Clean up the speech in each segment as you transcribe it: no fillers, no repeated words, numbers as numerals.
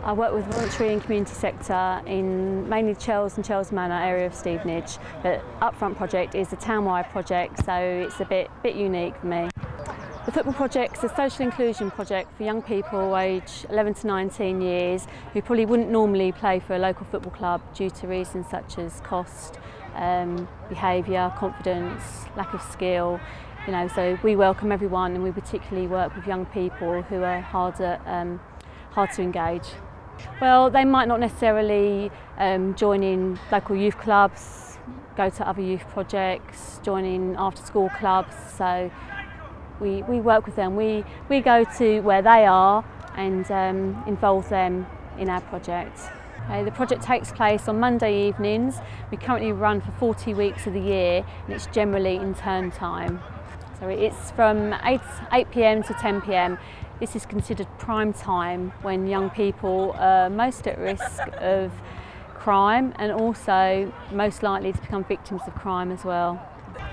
I work with voluntary and community sector in mainly Chels and Chels Manor area of Stevenage, but Upfront project is a town-wide project, so it's a bit unique for me. The football project is a social inclusion project for young people aged 11 to 19 years who probably wouldn't normally play for a local football club due to reasons such as cost, behaviour, confidence, lack of skill. So we welcome everyone, and we particularly work with young people who are hard to engage. Well, they might not necessarily join in local youth clubs, go to other youth projects, join in after-school clubs. So we work with them. We go to where they are and involve them in our project. The project takes place on Monday evenings. We currently run for 40 weeks of the year, and it's generally in term time. So it's from 8 p.m. to 10 p.m. This is considered prime time when young people are most at risk of crime and also most likely to become victims of crime as well.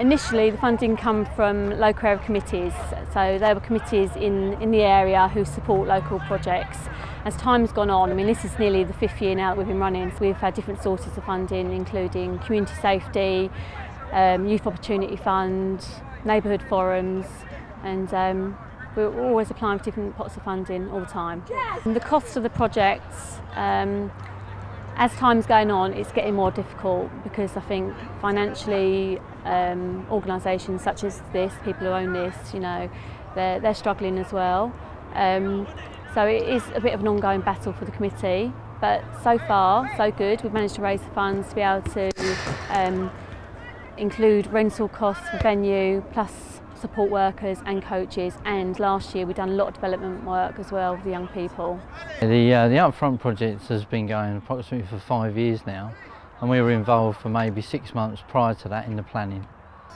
Initially, the funding come from local area committees, so there were committees in the area who support local projects. As time's gone on, this is nearly the 5th year now that we've been running, so we've had different sources of funding, including community safety, youth opportunity fund, neighbourhood forums, and we're always applying for different pots of funding all the time. And the cost of the projects, as time's going on, it's getting more difficult because I think financially organisations such as this, people who own this, they're struggling as well. So it is a bit of an ongoing battle for the committee, but so far so good. We've managed to raise the funds to be able to include rental costs for venue, plus support workers and coaches, and last year we've done a lot of development work as well with the young people. The Upfront project has been going approximately for 5 years now, and we were involved for maybe 6 months prior to that in the planning.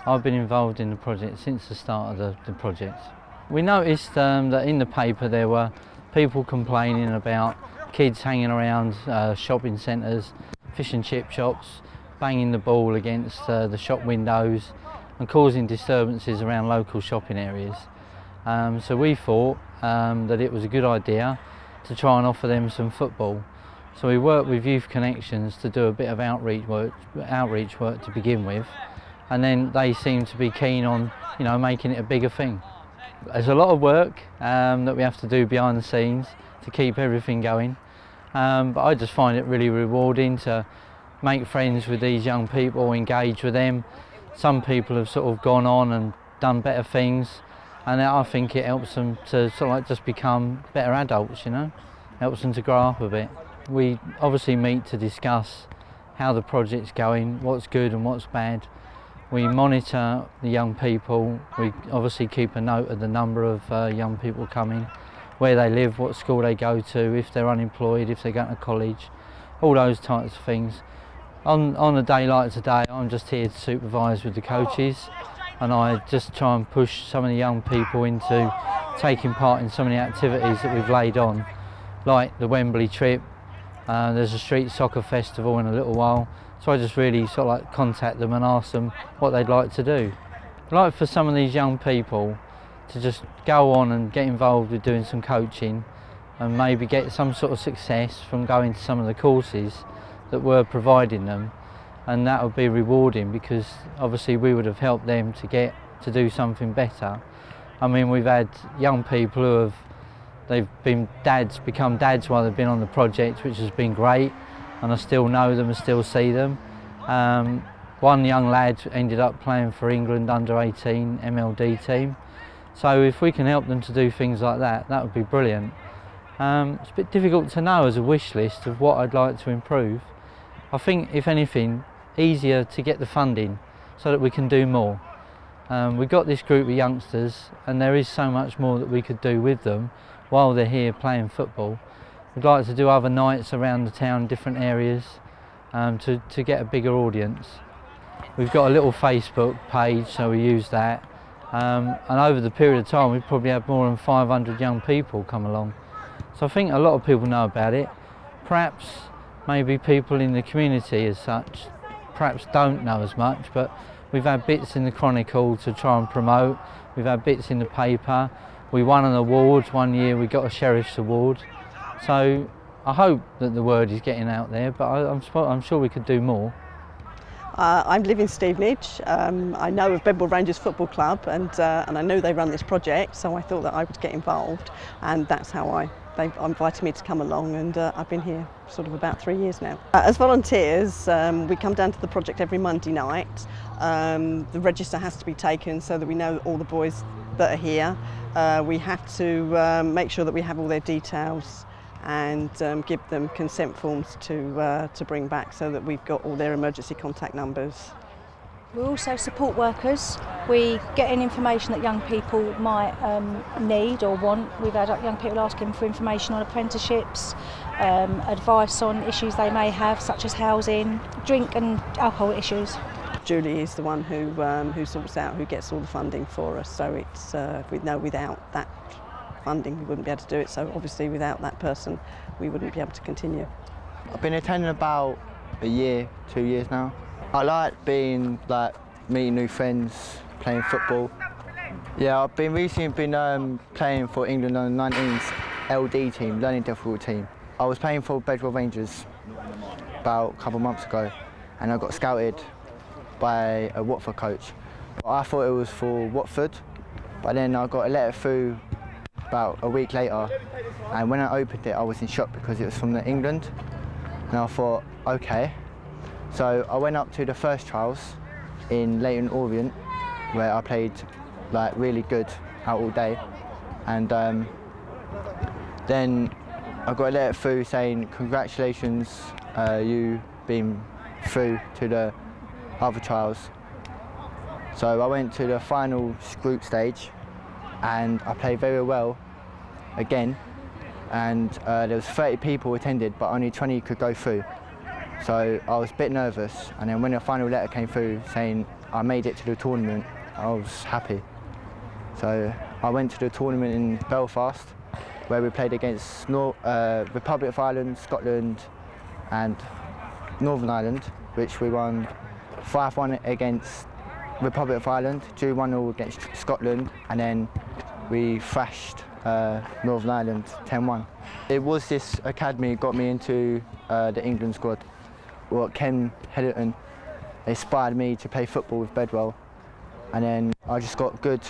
I've been involved in the project since the start of the project. We noticed that in the paper there were people complaining about kids hanging around shopping centres, fish and chip shops, banging the ball against the shop windows and causing disturbances around local shopping areas. So we thought that it was a good idea to try and offer them some football. So we worked with Youth Connections to do a bit of outreach work to begin with, and then they seemed to be keen on making it a bigger thing. There's a lot of work that we have to do behind the scenes to keep everything going, but I just find it really rewarding to make friends with these young people, engage with them. Some people have sort of gone on and done better things, and I think it helps them to just become better adults, helps them to grow up a bit. We obviously meet to discuss how the project's going, what's good and what's bad. We monitor the young people. We obviously keep a note of the number of young people coming, where they live, what school they go to, if they're unemployed, if they're going to college, all those types of things. On a day like today, I'm just here to supervise with the coaches, and I just try and push some of the young people into taking part in some of the activities that we've laid on, like the Wembley trip. There's a street soccer festival in a little while, so I just really contact them and ask them what they'd like to do. I'd like for some of these young people to just go on and get involved with doing some coaching and maybe get some sort of success from going to some of the courses that we're providing them, and that would be rewarding because obviously we would have helped them to get to do something better. We've had young people who they've become dads while they've been on the project, which has been great, and I still know them and still see them. One young lad ended up playing for England under 18 MLD team, so if we can help them to do things like that, that would be brilliant. It's a bit difficult to know as a wish list of what I'd like to improve. I think, if anything, easier to get the funding so that we can do more. We've got this group of youngsters, and there is so much more that we could do with them while they're here playing football. We'd like to do other nights around the town, different areas, to get a bigger audience. We've got a little Facebook page, so we use that. And over the period of time, we've probably had more than 500 young people come along. So I think a lot of people know about it. Perhaps maybe people in the community as such perhaps don't know as much, but we've had bits in the Chronicle to try and promote. We've had bits in the paper. We won an award one year, we got a Sheriff's Award. So I hope that the word is getting out there, but I'm sure we could do more. I live in Stevenage. I know of Bedwell Rangers Football Club, and I know they run this project, so I thought that I would get involved, and that's how they invited me to come along, and I've been here sort of about 3 years now. As volunteers, we come down to the project every Monday night. The register has to be taken so that we know all the boys that are here. We have to make sure that we have all their details and give them consent forms to bring back so that we've got all their emergency contact numbers. We're also support workers. We get in information that young people might need or want. We've had young people asking for information on apprenticeships, advice on issues they may have, such as housing, drink and alcohol issues. Julie is the one who sorts out, who gets all the funding for us, so it's, we know without that funding we wouldn't be able to do it, so obviously without that person we wouldn't be able to continue. I've been attending about a year, 2 years now. I like meeting new friends, playing football. Yeah, I've recently been playing for England under 19's LD team, learning difficult team. I was playing for Bedwell Rangers about a couple of months ago, and I got scouted by a Watford coach. I thought it was for Watford, but then I got a letter through about a week later, and when I opened it I was in shock because it was from England, and I thought, okay. So I went up to the first trials in Leighton Orient, where I played really good out all day, and then I got a letter through saying congratulations, you been through to the other trials. So I went to the final group stage and I played very well again, and there was 30 people attended but only 20 could go through. So I was a bit nervous, and then when the final letter came through saying I made it to the tournament, I was happy. So I went to the tournament in Belfast where we played against Republic of Ireland, Scotland and Northern Ireland, which we won 5-1 against Republic of Ireland, drew 1-0 against Scotland, and then we thrashed Northern Ireland 10-1. It was this academy that got me into the England squad. Well, Ken Hedderton inspired me to play football with Bedwell, and then I just got good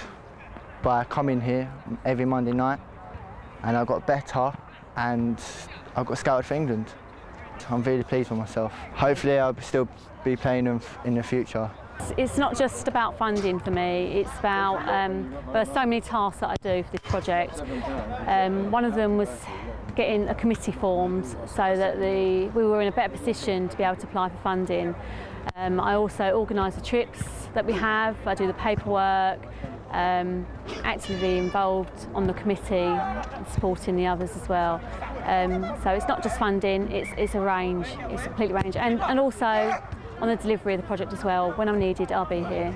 by coming here every Monday night, and I got better and I got scouted for England. I'm really pleased with myself. Hopefully I'll still be playing them in the future. It's not just about funding for me, it's about, there are so many tasks that I do for this project. One of them was getting a committee formed so that we were in a better position to be able to apply for funding. I also organise the trips that we have, I do the paperwork, actively involved on the committee, supporting the others as well. So it's not just funding, it's a range, it's a complete range, and also on the delivery of the project as well. When I'm needed, I'll be here.